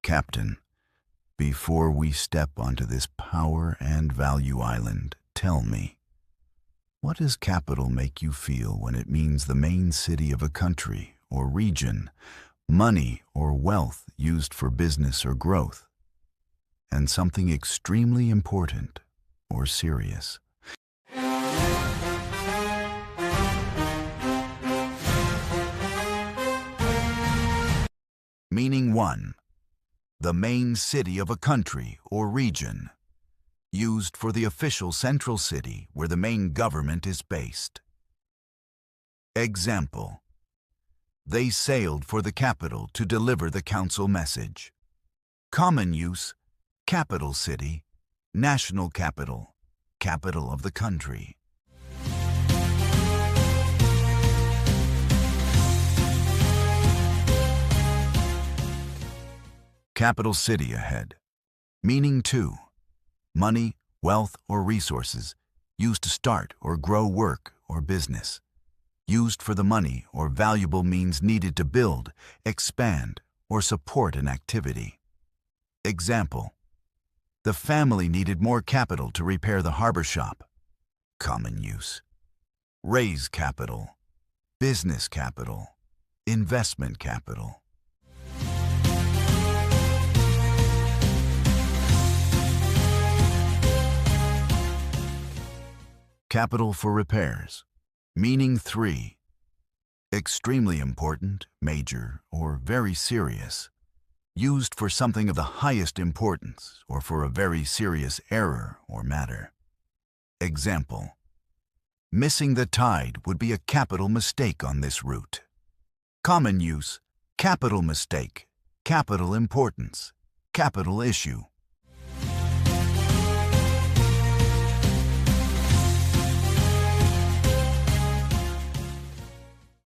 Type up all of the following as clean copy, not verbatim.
Captain, before we step onto this power and value island, tell me, what does capital make you feel when it means the main city of a country or region, money or wealth used for business or growth, and something extremely important or serious? Meaning 1. The main city of a country or region, used for the official central city where the main government is based. Example: they sailed for the capital to deliver the council message. Common use: capital city, national capital, capital of the country. Capital city ahead. Meaning 2. Money, wealth, or resources used to start or grow work or business. Used for the money or valuable means needed to build, expand, or support an activity. Example: the family needed more capital to repair the harbor shop. Common use: raise capital, business capital, investment capital. Capital for repairs. Meaning 3. Extremely important, major, or very serious. Used for something of the highest importance or for a very serious error or matter. Example: missing the tide would be a capital mistake on this route. Common use: capital mistake, capital importance, capital issue.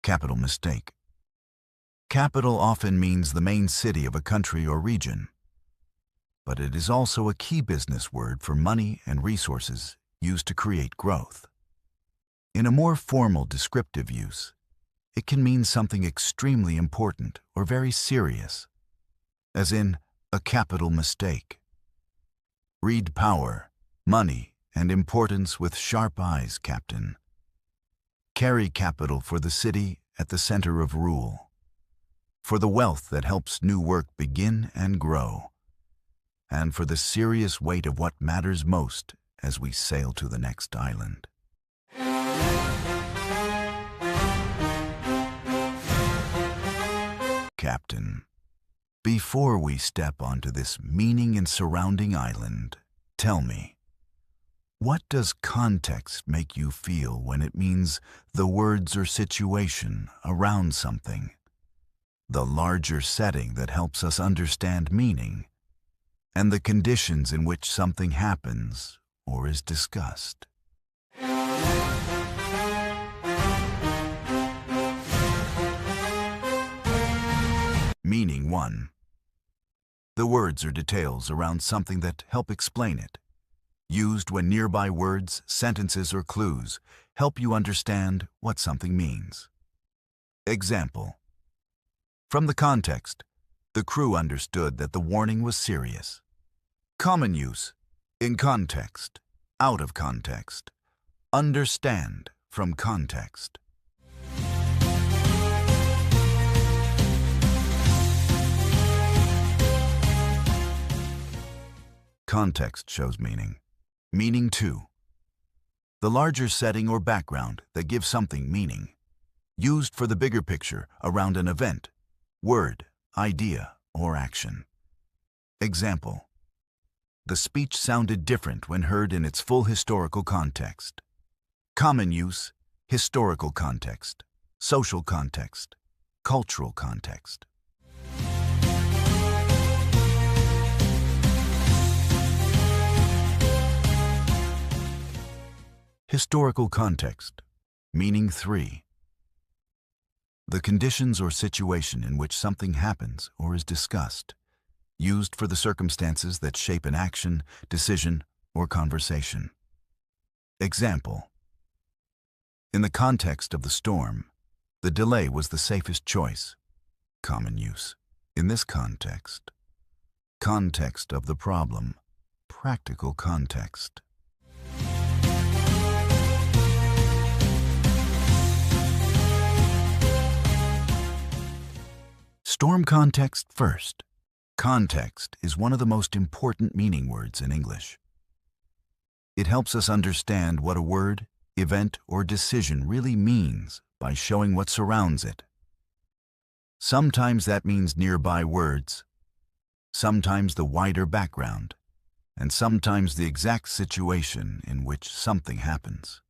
Capital mistake. Capital often means the main city of a country or region, but it is also a key business word for money and resources used to create growth. In a more formal descriptive use, it can mean something extremely important or very serious, as in a capital mistake. Read power, money, and importance with sharp eyes, Captain. Carry capital for the city at the center of rule, for the wealth that helps new work begin and grow, and for the serious weight of what matters most as we sail to the next island. Captain, before we step onto this meaning and surrounding island, tell me, what does context make you feel when it means the words or situation around something, the larger setting that helps us understand meaning, and the conditions in which something happens or is discussed? Meaning 1. The words or details around something that help explain it. Used when nearby words, sentences, or clues help you understand what something means. Example: from the context, the crew understood that the warning was serious. Common use: in context, out of context, understand from context. Context shows meaning. Meaning 2. The larger setting or background that gives something meaning. Used for the bigger picture around an event, word, idea, or action. Example: the speech sounded different when heard in its full historical context. Common use: historical context, social context, cultural context. Historical context. Meaning 3. The conditions or situation in which something happens or is discussed, used for the circumstances that shape an action, decision, or conversation. Example: in the context of the storm, the delay was the safest choice. Common use: in this context, Context of the problem. Practical context. Storm context first. Context is one of the most important meaning words in English. It helps us understand what a word, event, or decision really means by showing what surrounds it. Sometimes that means nearby words, sometimes the wider background, and sometimes the exact situation in which something happens.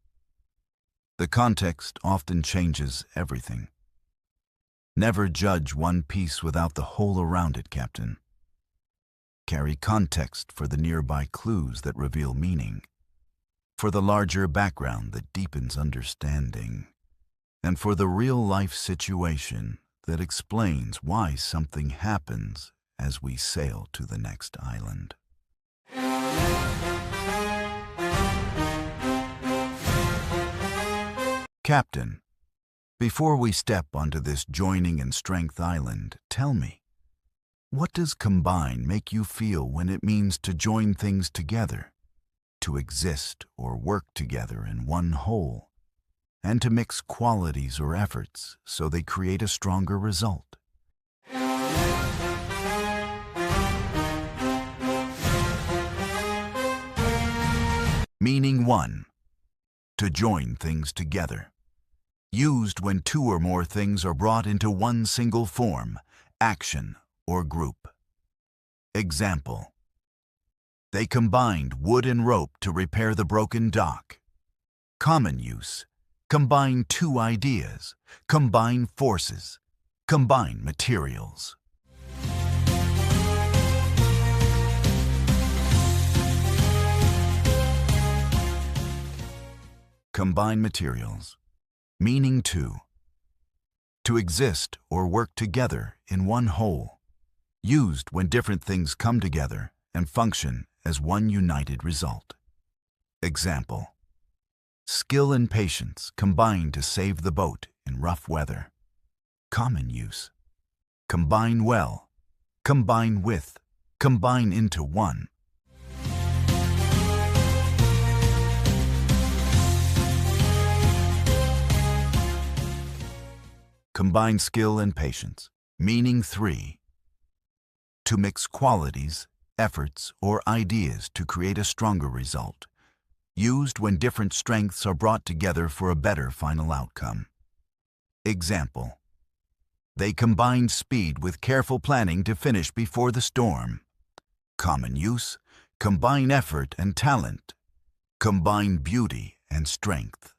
The context often changes everything. Never judge one piece without the whole around it, Captain. Carry context for the nearby clues that reveal meaning, for the larger background that deepens understanding, and for the real-life situation that explains why something happens as we sail to the next island. Captain, before we step onto this joining and strength island, tell me, what does combine make you feel when it means to join things together, to exist or work together in one whole, and to mix qualities or efforts so they create a stronger result? Meaning 1. To join things together. Used when two or more things are brought into one single form, action, or group. Example: they combined wood and rope to repair the broken dock. Common use: combine two ideas, combine forces, combine materials. Combine materials. Meaning 2. To exist or work together in one whole. Used when different things come together and function as one united result. Example: skill and patience combine to save the boat in rough weather. Common use: combine well, combine with, combine into one. Combine skill and patience. Meaning 3. To mix qualities, efforts, or ideas to create a stronger result. Used when different strengths are brought together for a better final outcome. Example: they combined speed with careful planning to finish before the storm. Common use: combine effort and talent. Combine beauty and strength.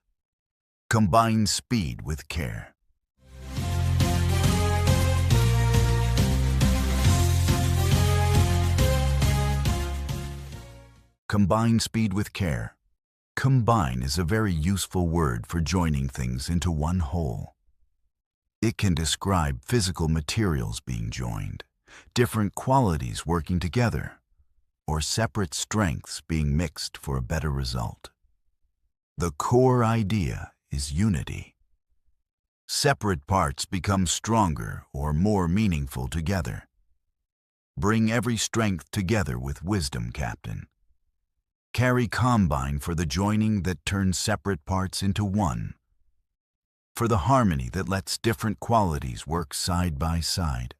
Combine speed with care. Combine speed with care. Combine is a very useful word for joining things into one whole. It can describe physical materials being joined, different qualities working together, or separate strengths being mixed for a better result. The core idea is unity. Separate parts become stronger or more meaningful together. Bring every strength together with wisdom, Captain. Carry combine for the joining that turns separate parts into one, for the harmony that lets different qualities work side by side,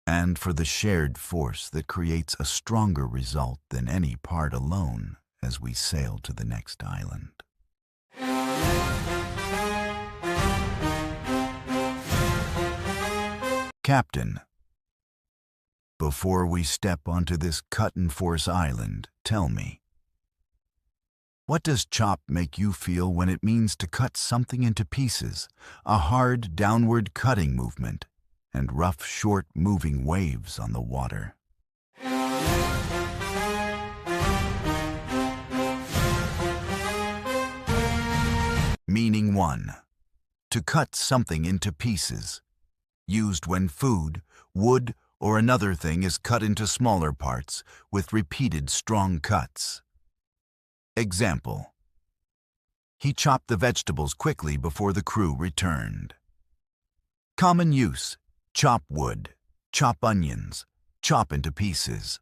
and for the shared force that creates a stronger result than any part alone as we sail to the next island. Captain, before we step onto this cut-and-force island, tell me, what does chop make you feel when it means to cut something into pieces, a hard downward cutting movement, and rough, short moving waves on the water? Meaning 1. To cut something into pieces. Used when food, wood, or another thing is cut into smaller parts with repeated strong cuts. Example: he chopped the vegetables quickly before the crew returned. Common use: chop wood, chop onions, chop into pieces.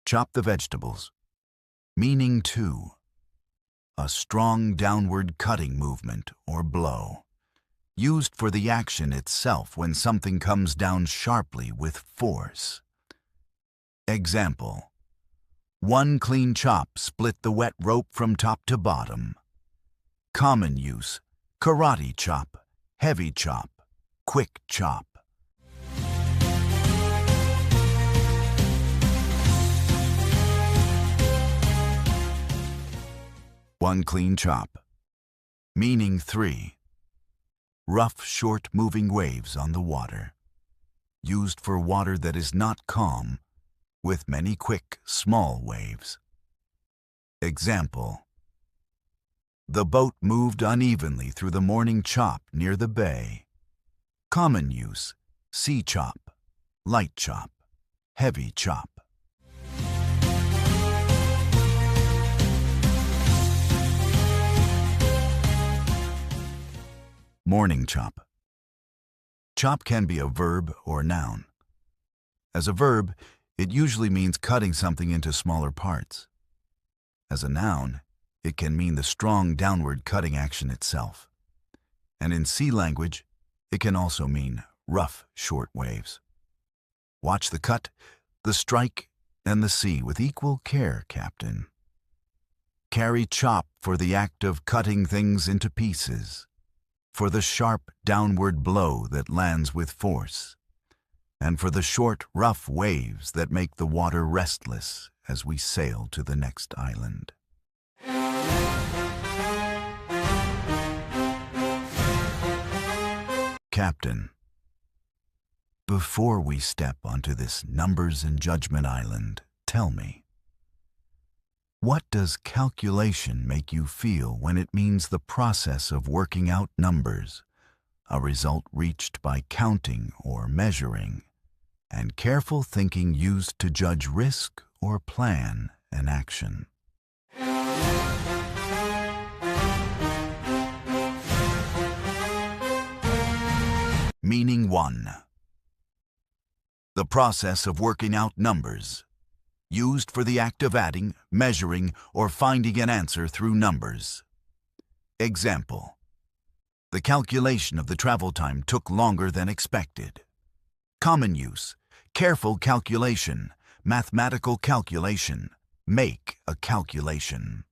Chop the vegetables. Meaning 2. A strong downward cutting movement or blow, used for the action itself when something comes down sharply with force. Example: 1 clean chop split the wet rope from top to bottom. Common use: karate chop, heavy chop, quick chop. One clean chop. Meaning 3. Rough, short moving waves on the water, used for water that is not calm, with many quick, small waves. Example: the boat moved unevenly through the morning chop near the bay. Common use: sea chop, light chop, heavy chop. Morning chop. Chop can be a verb or noun. As a verb, it usually means cutting something into smaller parts. As a noun, it can mean the strong downward cutting action itself. And in sea language, it can also mean rough, short waves. Watch the cut, the strike, and the sea with equal care, Captain. Carry chop for the act of cutting things into pieces, for the sharp downward blow that lands with force, and for the short, rough waves that make the water restless as we sail to the next island. Captain, before we step onto this numbers and judgment island, tell me, what does calculation make you feel when it means the process of working out numbers, a result reached by counting or measuring, and careful thinking used to judge risk or plan an action? Meaning 1. The process of working out numbers, used for the act of adding, measuring, or finding an answer through numbers. Example: the calculation of the travel time took longer than expected. Common use: careful calculation, mathematical calculation, make a calculation.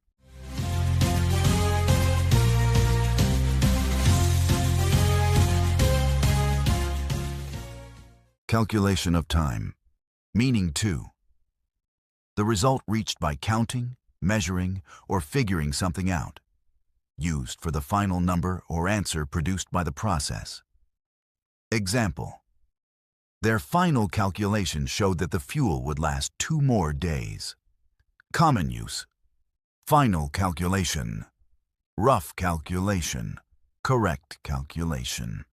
Calculation of time. Meaning 2. The result reached by counting, measuring, or figuring something out, used for the final number or answer produced by the process. Example: their final calculation showed that the fuel would last 2 more days. Common use: final calculation, rough calculation, correct calculation.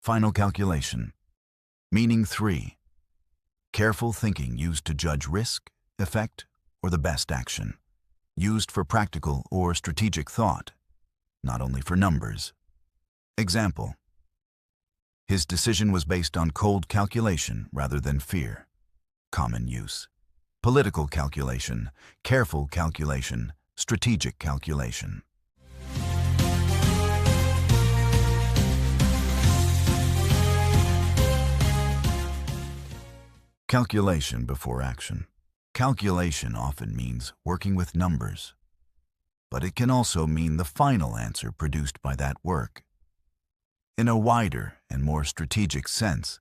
Final calculation. Meaning 3. Careful thinking used to judge risk, effect, or the best action. Used for practical or strategic thought, not only for numbers. Example: his decision was based on cold calculation rather than fear. Common use: political calculation, careful calculation, strategic calculation. Calculation before action. Calculation often means working with numbers, but it can also mean the final answer produced by that work. In a wider and more strategic sense,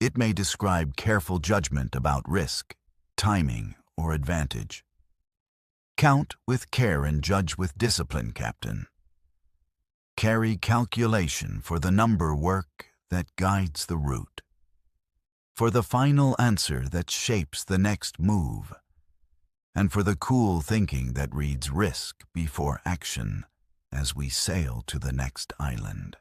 it may describe careful judgment about risk, timing, or advantage. Count with care and judge with discipline, Captain. Carry calculation for the number work that guides the route, for the final answer that shapes the next move, and for the cool thinking that reads risk before action as we sail to the next island.